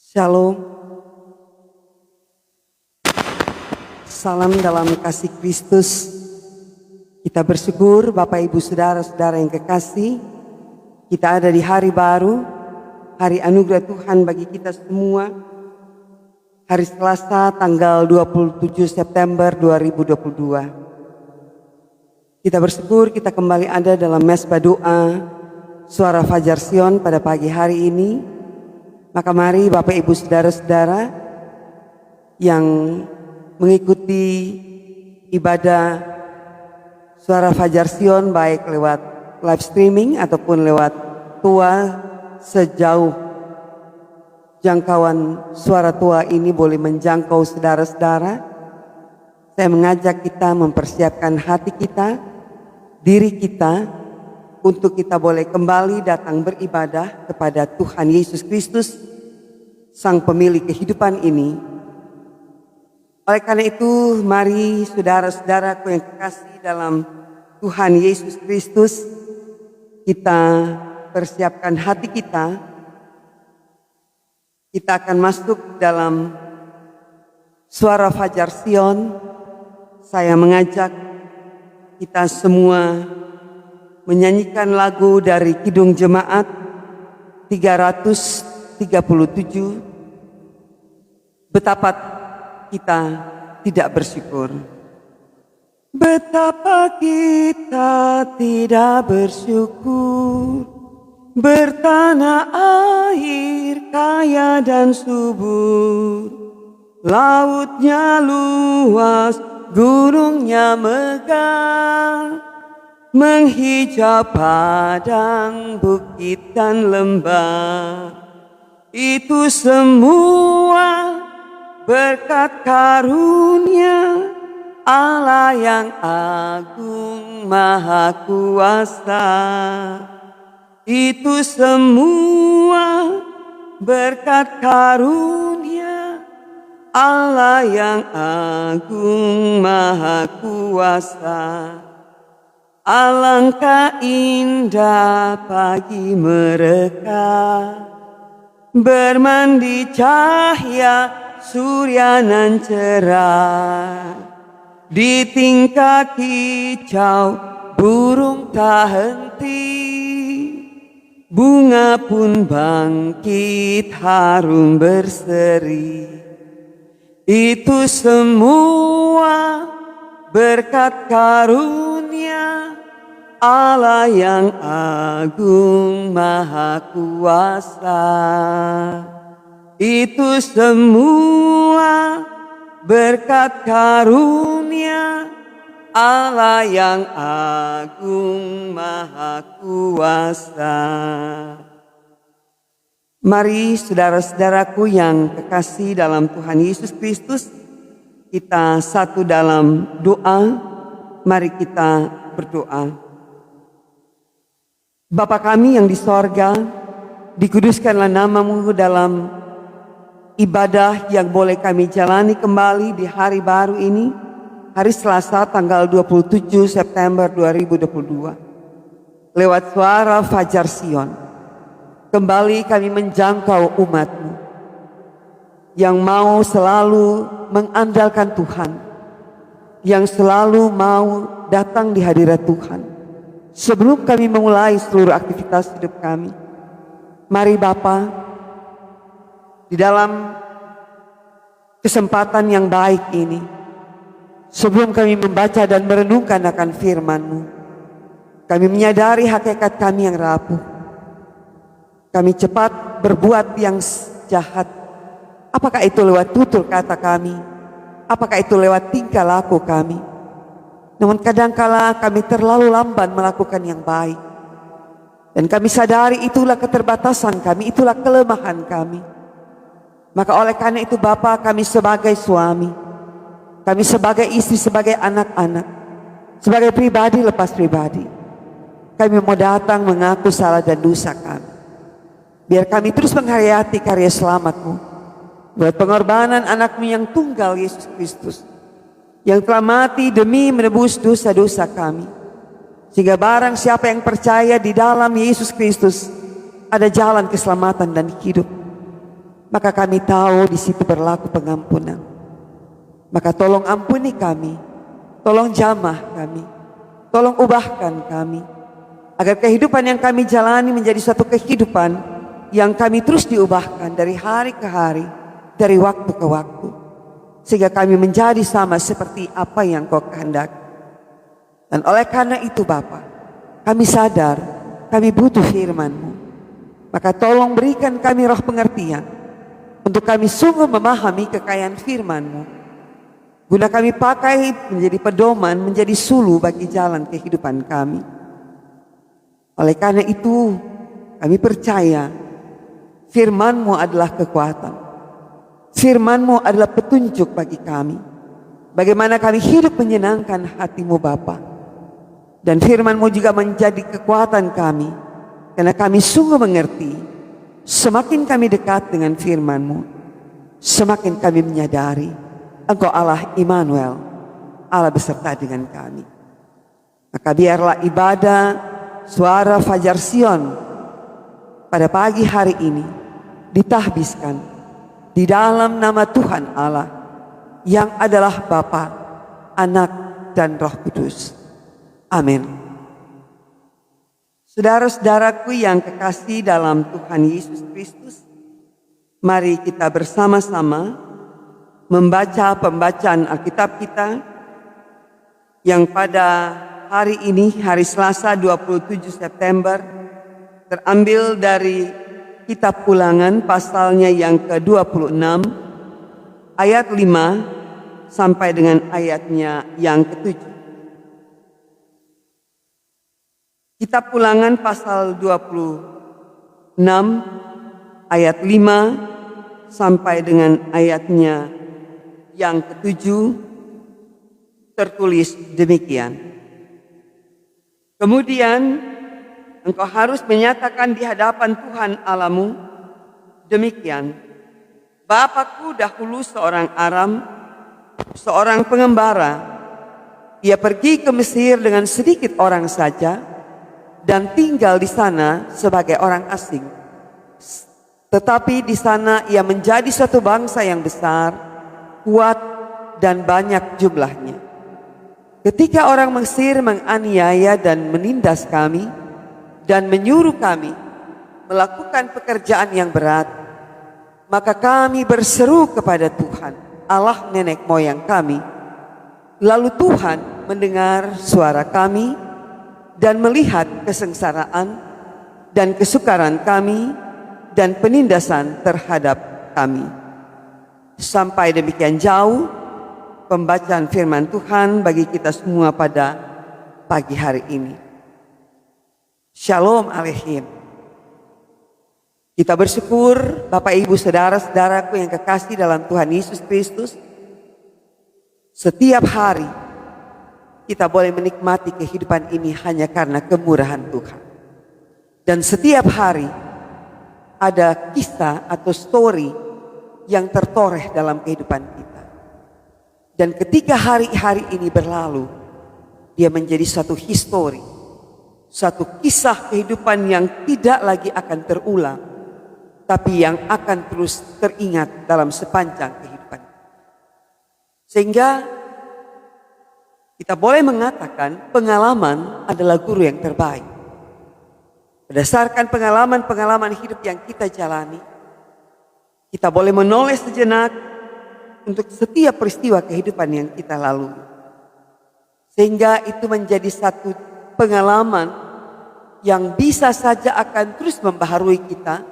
Shalom, salam dalam kasih Kristus. Kita bersyukur Bapak Ibu Saudara-saudara yang kekasih, kita ada di hari baru, hari anugerah Tuhan bagi kita semua. Hari Selasa tanggal 27 September 2022. Kita bersyukur kita kembali ada dalam mesbah doa Suara Fajar Sion pada pagi hari ini. Maka mari Bapak Ibu Saudara-saudara yang mengikuti ibadah Suara Fajar Sion baik lewat live streaming ataupun lewat tua, sejauh jangkauan suara tua ini boleh menjangkau saudara-saudara. Saya mengajak kita mempersiapkan hati kita, diri kita, untuk kita boleh kembali datang beribadah kepada Tuhan Yesus Kristus, Sang Pemilik kehidupan ini. Oleh karena itu, mari saudara-saudaraku yang kekasih dalam Tuhan Yesus Kristus, kita persiapkan hati kita. Kita akan masuk dalam Suara Fajar Sion. Saya mengajak kita semua menyanyikan lagu dari Kidung Jemaat 337. Betapa kita tidak bersyukur. Betapa kita tidak bersyukur, bertanah air kaya dan subur, lautnya luas, gunungnya megah, menghijau padang, bukit dan lembah. Itu semua berkat karunia Allah yang agung maha kuasa. Itu semua berkat karunia Allah yang agung maha kuasa. Alangkah indah pagi mereka, bermandi cahaya surya nan cerah. Di tingkah kicau burung tak henti, bunga pun bangkit harum berseri. Itu semua berkat karunia Allah yang agung maha kuasa. Itu semua berkat karunia Allah yang agung maha kuasa. Mari saudara-saudaraku yang kekasih dalam Tuhan Yesus Kristus, kita satu dalam doa. Mari kita berdoa. Bapa kami yang di sorga, dikuduskanlah namamu dalam ibadah yang boleh kami jalani kembali di hari baru ini, hari Selasa tanggal 27 September 2022. Lewat Suara Fajar Sion, kembali kami menjangkau umat-Mu yang mau selalu mengandalkan Tuhan, yang selalu mau datang di hadirat Tuhan. Sebelum kami memulai seluruh aktivitas hidup kami, mari Bapa, di dalam kesempatan yang baik ini, sebelum kami membaca dan merenungkan akan firman-Mu, kami menyadari hakikat kami yang rapuh. Kami cepat berbuat yang jahat. Apakah itu lewat tutur kata kami? Apakah itu lewat tingkah laku kami? Namun kadangkala kami terlalu lamban melakukan yang baik. Dan kami sadari itulah keterbatasan kami, itulah kelemahan kami. Maka oleh karena itu Bapa, kami sebagai suami, kami sebagai istri, sebagai anak-anak, sebagai pribadi lepas pribadi, kami mau datang mengaku salah dan dosa kami. Biar kami terus menghayati karya selamat-Mu, buat pengorbanan anak-Mu yang tunggal Yesus Kristus, yang telah mati demi menebus dosa-dosa kami. Sehingga barang siapa yang percaya di dalam Yesus Kristus, ada jalan keselamatan dan hidup. maka kami tahu di situ berlaku pengampunan. Maka tolong ampuni kami, tolong jamah kami, tolong ubahkan kami, agar kehidupan yang kami jalani menjadi suatu kehidupan yang kami terus diubahkan dari hari ke hari, dari waktu ke waktu, sehingga kami menjadi sama seperti apa yang Kau kehendaki. Dan oleh karena itu Bapa, kami sadar kami butuh firman-Mu. Maka tolong berikan kami roh pengertian untuk kami sungguh memahami kekayaan firman-Mu, guna kami pakai menjadi pedoman, menjadi sulu bagi jalan kehidupan kami. Oleh karena itu kami percaya firman-Mu adalah kekuatan, firman-Mu adalah petunjuk bagi kami, bagaimana kami hidup menyenangkan hati-Mu Bapa. Dan firman-Mu juga menjadi kekuatan kami, karena kami sungguh mengerti, semakin kami dekat dengan firman-Mu, semakin kami menyadari Engkau Allah Immanuel, Allah beserta dengan kami. Maka biarlah ibadah suara Fajar Sion pada pagi hari ini ditahbiskan di dalam nama Tuhan Allah yang adalah Bapa, Anak, dan Roh Kudus. Amin. Saudara-saudaraku yang kekasih dalam Tuhan Yesus Kristus, mari kita bersama-sama membaca pembacaan Alkitab kita yang pada hari ini, hari Selasa 27 September, terambil dari Kitab Ulangan pasalnya yang ke-26, ayat 5 sampai dengan ayatnya yang ke-7. Kitab Ulangan pasal 26 ayat 5 sampai dengan ayatnya yang ke-7 tertulis demikian. Kemudian engkau harus menyatakan di hadapan Tuhan Allahmu demikian: Bapakku dahulu seorang Aram, seorang pengembara. Ia pergi ke Mesir dengan sedikit orang saja dan tinggal di sana sebagai orang asing. Tetapi di sana ia menjadi suatu bangsa yang besar, kuat, dan banyak jumlahnya. Ketika orang Mesir menganiaya dan menindas kami dan menyuruh kami melakukan pekerjaan yang berat, maka kami berseru kepada Tuhan, Allah nenek moyang kami. Lalu Tuhan mendengar suara kami dan melihat kesengsaraan dan kesukaran kami dan penindasan terhadap kami. Sampai demikian jauh pembacaan firman Tuhan bagi kita semua pada pagi hari ini. Shalom Aleichem. Kita bersyukur Bapak Ibu Saudara-saudaraku yang kekasih dalam Tuhan Yesus Kristus, setiap hari kita boleh menikmati kehidupan ini hanya karena kemurahan Tuhan. Dan setiap hari ada kisah atau story yang tertoreh dalam kehidupan kita. Dan ketika hari-hari ini berlalu, dia menjadi satu histori, satu kisah kehidupan yang tidak lagi akan terulang, tapi yang akan terus teringat dalam sepanjang kehidupan. Sehingga kita boleh mengatakan pengalaman adalah guru yang terbaik. Berdasarkan pengalaman-pengalaman hidup yang kita jalani, kita boleh menoleh sejenak untuk setiap peristiwa kehidupan yang kita lalui. Sehingga itu menjadi satu pengalaman yang bisa saja akan terus membaharui kita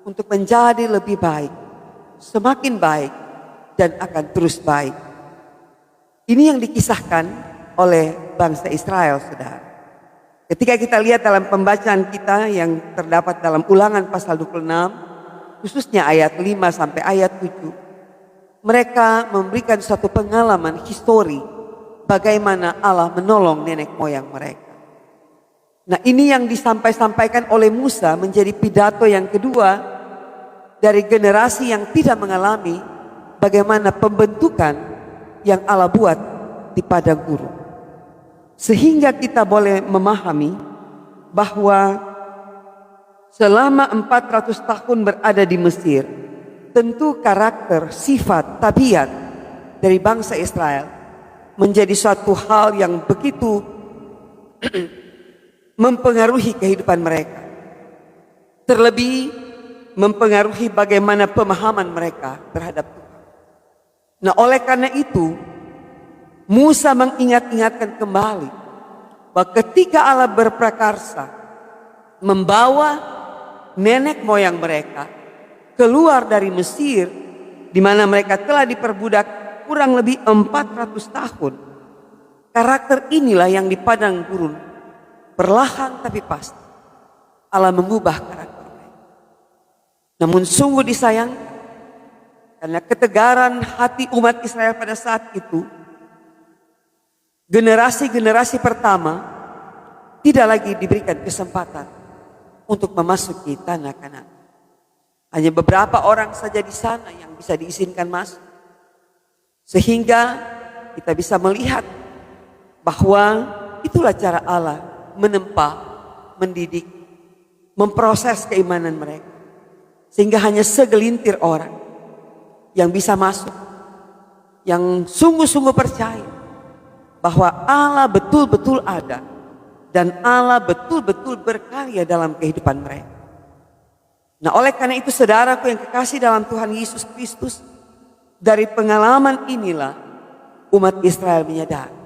untuk menjadi lebih baik, semakin baik, dan akan terus baik. Ini yang dikisahkan oleh bangsa Israel, saudara. Ketika kita lihat dalam pembacaan kita yang terdapat dalam Ulangan pasal 26, khususnya ayat 5 sampai ayat 7, mereka memberikan suatu pengalaman histori bagaimana Allah menolong nenek moyang mereka. Nah, ini yang disampaikan oleh Musa menjadi pidato yang kedua dari generasi yang tidak mengalami bagaimana pembentukan yang Allah buat di padang gurun. Sehingga kita boleh memahami bahwa selama 400 tahun berada di Mesir, tentu karakter, sifat, tabiat dari bangsa Israel menjadi suatu hal yang begitu mempengaruhi kehidupan mereka. Terlebih mempengaruhi bagaimana pemahaman mereka terhadap Tuhan. Nah, oleh karena itu Musa mengingat-ingatkan kembali bahwa ketika Allah berprakarsa membawa nenek moyang mereka keluar dari Mesir, di mana mereka telah diperbudak kurang lebih 400 tahun. Karakter inilah yang di padang gurun perlahan tapi pasti Allah mengubah karakter mereka. Namun sungguh disayangkan karena ketegaran hati umat Israel pada saat itu, generasi-generasi pertama tidak lagi diberikan kesempatan untuk memasuki tanah Kanaan. Hanya beberapa orang saja di sana yang bisa diizinkan masuk. Sehingga kita bisa melihat bahwa itulah cara Allah menempa, mendidik, memproses keimanan mereka. Sehingga hanya segelintir orang yang bisa masuk, yang sungguh-sungguh percaya bahwa Allah betul-betul ada dan Allah betul-betul berkarya dalam kehidupan mereka. Nah, oleh karena itu saudaraku yang kekasih dalam Tuhan Yesus Kristus, dari pengalaman inilah umat Israel menyadari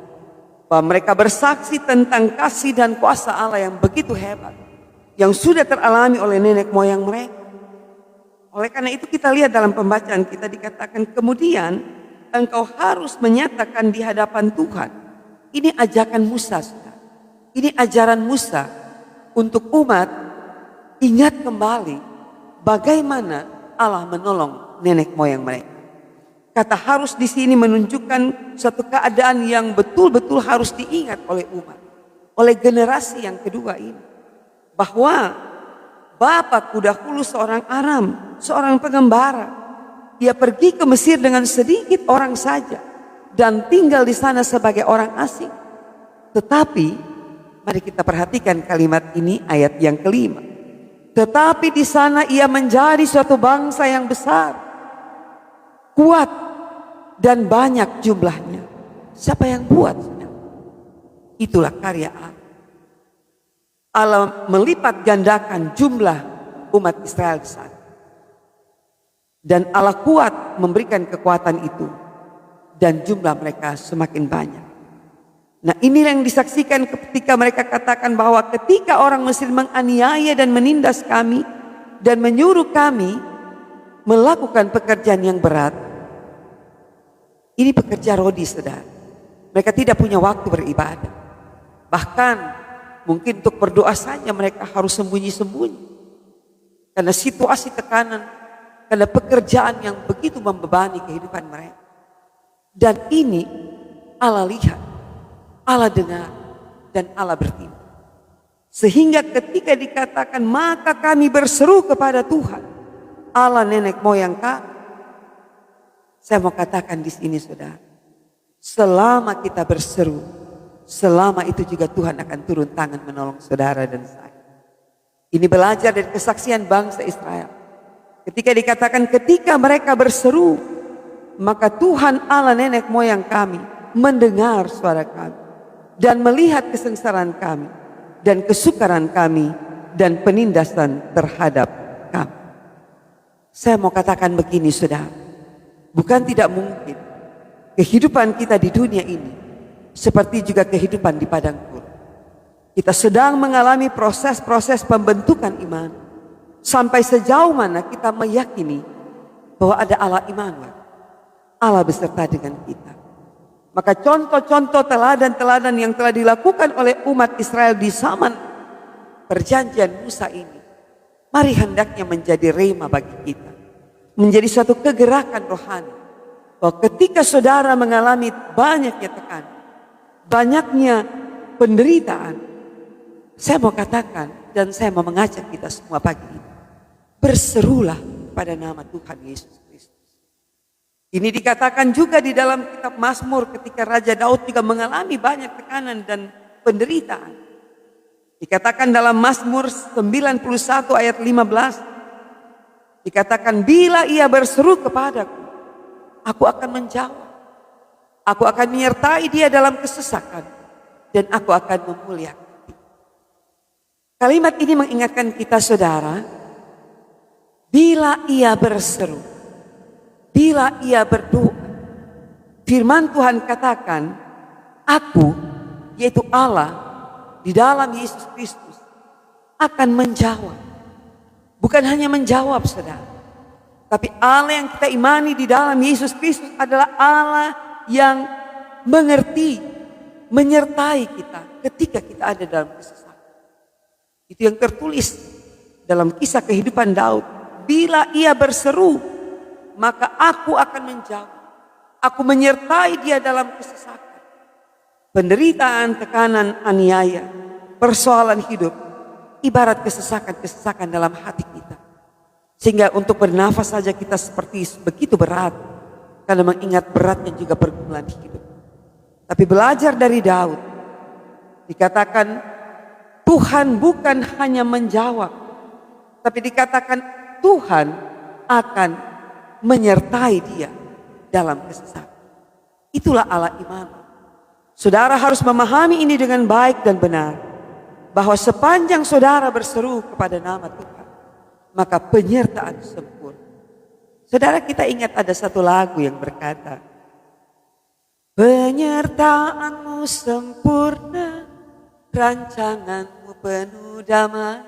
bahwa mereka bersaksi tentang kasih dan kuasa Allah yang begitu hebat, yang sudah teralami oleh nenek moyang mereka. Oleh karena itu kita lihat dalam pembacaan kita dikatakan kemudian engkau harus menyatakan di hadapan Tuhan. Ini ajakan Musa, saudara. Ini ajaran Musa untuk umat ingat kembali bagaimana Allah menolong nenek moyang mereka. Kata harus di sini menunjukkan suatu keadaan yang betul-betul harus diingat oleh umat, oleh generasi yang kedua ini, bahwa bapakku dahulu seorang Aram, seorang pengembara. Dia pergi ke Mesir dengan sedikit orang saja dan tinggal di sana sebagai orang asing. Tetapi mari kita perhatikan kalimat ini, ayat yang kelima. Tetapi di sana ia menjadi suatu bangsa yang besar, kuat dan banyak jumlahnya. Siapa yang buat? Itulah karya Allah. Allah melipat gandakan jumlah umat Israel di sana. Dan Allah kuat memberikan kekuatan itu. Dan jumlah mereka semakin banyak. Nah, ini yang disaksikan ketika mereka katakan bahwa ketika orang Mesir menganiaya dan menindas kami dan menyuruh kami melakukan pekerjaan yang berat. Ini pekerja rodi, saudara. Mereka tidak punya waktu beribadah. Bahkan mungkin untuk berdoa saja mereka harus sembunyi-sembunyi. Karena situasi tekanan, karena pekerjaan yang begitu membebani kehidupan mereka. Dan ini Allah lihat, Allah dengar, dan Allah bertindak. Sehingga ketika dikatakan maka kami berseru kepada Tuhan, Allah nenek moyang kami. Saya mau katakan di sini saudara, selama kita berseru, selama itu juga Tuhan akan turun tangan menolong saudara dan saya. Ini belajar dari kesaksian bangsa Israel. Ketika dikatakan ketika mereka berseru, maka Tuhan Allah nenek moyang kami mendengar suara kami dan melihat kesengsaraan kami dan kesukaran kami dan penindasan terhadap kami. Saya mau katakan begini saudara, bukan tidak mungkin kehidupan kita di dunia ini seperti juga kehidupan di padang gurun. Kita sedang mengalami proses-proses pembentukan iman sampai sejauh mana kita meyakini bahwa ada Allah Immanuel, Allah beserta dengan kita. Maka contoh-contoh teladan-teladan yang telah dilakukan oleh umat Israel di zaman perjanjian Musa ini, mari hendaknya menjadi rema bagi kita. Menjadi suatu kegerakan rohani. Bahwa ketika saudara mengalami banyaknya tekanan, banyaknya penderitaan, saya mau katakan dan saya mau mengajak kita semua pagi ini, berserulah pada nama Tuhan Yesus Kristus. Ini dikatakan juga di dalam kitab Mazmur ketika Raja Daud juga mengalami banyak tekanan dan penderitaan. Dikatakan dalam Mazmur 91 ayat 15, Dikatakan bila ia berseru kepadaku, aku akan menjawab. Aku akan menyertai dia dalam kesesakan dan aku akan memuliakan. Kalimat ini mengingatkan kita saudara, bila ia berseru, bila ia berdoa, firman Tuhan katakan, aku, yaitu Allah, di dalam Yesus Kristus, akan menjawab. Bukan hanya menjawab saudara, tapi Allah yang kita imani di dalam Yesus Kristus adalah Allah yang mengerti, menyertai kita ketika kita ada dalam kesesakan. Itu yang tertulis dalam kisah kehidupan Daud. Bila ia berseru, maka aku akan menjawab. Aku menyertai dia dalam kesesakan. Penderitaan, tekanan, aniaya, persoalan hidup, ibarat kesesakan-kesesakan dalam hati kita. Sehingga untuk bernafas saja kita seperti begitu berat. Karena mengingat beratnya juga pergumulan hidup. Tapi belajar dari Daud, dikatakan Tuhan bukan hanya menjawab, tapi dikatakan Tuhan akan menyertai dia dalam kesesakan. Itulah Allah Immanuel. Saudara harus memahami ini dengan baik dan benar, bahwa sepanjang saudara berseru kepada nama Tuhan, maka penyertaan sempurna. Saudara, kita ingat ada satu lagu yang berkata, penyertaanmu sempurna, rancanganmu penuh damai,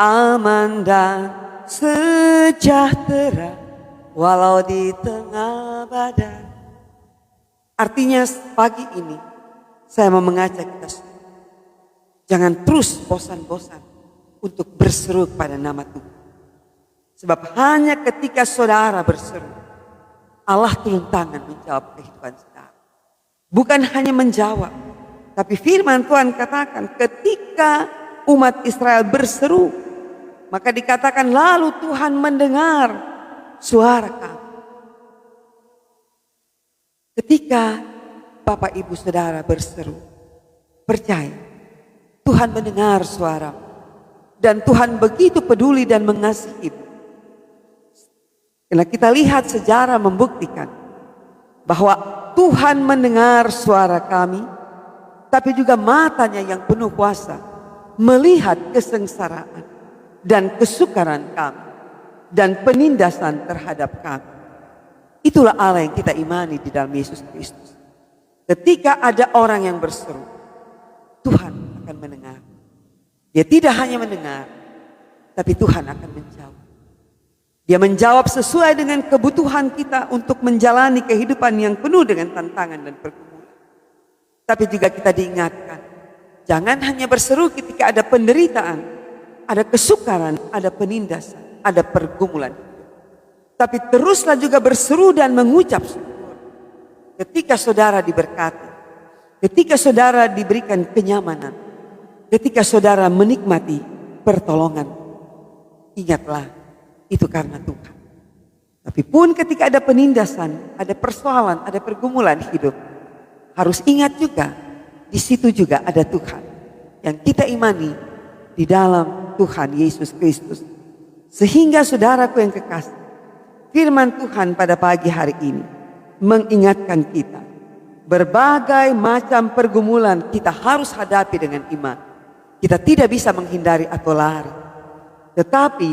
aman dan sejahtera, walau di tengah badai. Artinya pagi ini saya mau mengajak kita semua, jangan terus bosan-bosan untuk berseru kepada nama Tuhan. Sebab hanya ketika saudara berseru, Allah turun tangan menjawab kehidupan saudara. Bukan hanya menjawab, tapi firman Tuhan katakan ketika umat Israel berseru, maka dikatakan lalu Tuhan mendengar suara kami. Ketika Bapak Ibu Saudara berseru, percaya Tuhan mendengar suaramu. Dan Tuhan begitu peduli dan mengasihimu. Karena kita lihat sejarah membuktikan bahwa Tuhan mendengar suara kami, tapi juga matanya yang penuh kuasa melihat kesengsaraan dan kesukaran kami dan penindasan terhadap kami. Itulah Allah yang kita imani di dalam Yesus Kristus. Ketika ada orang yang berseru, Tuhan akan mendengar. Dia tidak hanya mendengar, tapi Tuhan akan menjawab. Dia menjawab sesuai dengan kebutuhan kita untuk menjalani kehidupan yang penuh dengan tantangan dan pergumulan. Tapi juga kita diingatkan, jangan hanya berseru ketika ada penderitaan, ada kesukaran, ada penindasan, ada pergumulan. Tapi teruslah juga berseru dan mengucap syukur. Ketika saudara diberkati, ketika saudara diberikan kenyamanan, ketika saudara menikmati pertolongan, ingatlah itu karena Tuhan. Tapi pun ketika ada penindasan, ada persoalan, ada pergumulan hidup, harus ingat juga, di situ juga ada Tuhan yang kita imani di dalam Tuhan Yesus Kristus. Sehingga saudaraku yang kekasih, firman Tuhan pada pagi hari ini mengingatkan kita, berbagai macam pergumulan kita harus hadapi dengan iman. Kita tidak bisa menghindari atau lari. Tetapi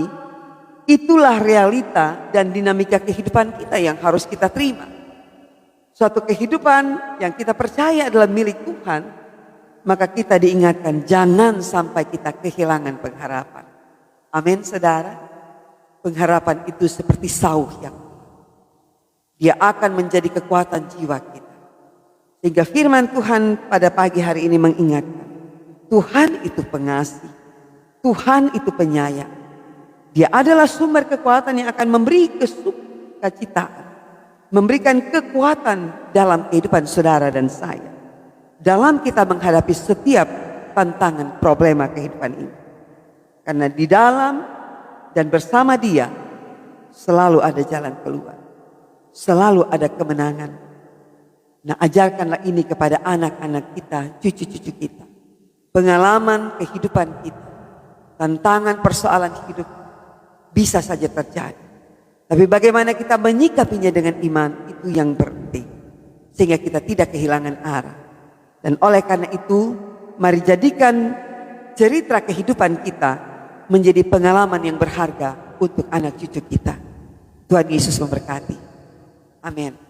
itulah realita dan dinamika kehidupan kita yang harus kita terima. Suatu kehidupan yang kita percaya adalah milik Tuhan, maka kita diingatkan jangan sampai kita kehilangan pengharapan. Amin saudara. Pengharapan itu seperti sauh yang dia akan menjadi kekuatan jiwa kita. Sehingga firman Tuhan pada pagi hari ini mengingatkan, Tuhan itu pengasih, Tuhan itu penyayang. Dia adalah sumber kekuatan yang akan memberi kesukacitaan, memberikan kekuatan dalam kehidupan saudara dan saya, dalam kita menghadapi setiap tantangan problema kehidupan ini. Karena di dalam dan bersama Dia selalu ada jalan keluar, selalu ada kemenangan. Nah, ajarkanlah ini kepada anak-anak kita, cucu-cucu kita. Pengalaman kehidupan kita, tantangan persoalan hidup bisa saja terjadi. Tapi bagaimana kita menyikapinya dengan iman, itu yang penting. Sehingga kita tidak kehilangan arah. Dan oleh karena itu, mari jadikan cerita kehidupan kita menjadi pengalaman yang berharga untuk anak cucu kita. Tuhan Yesus memberkati. Amin.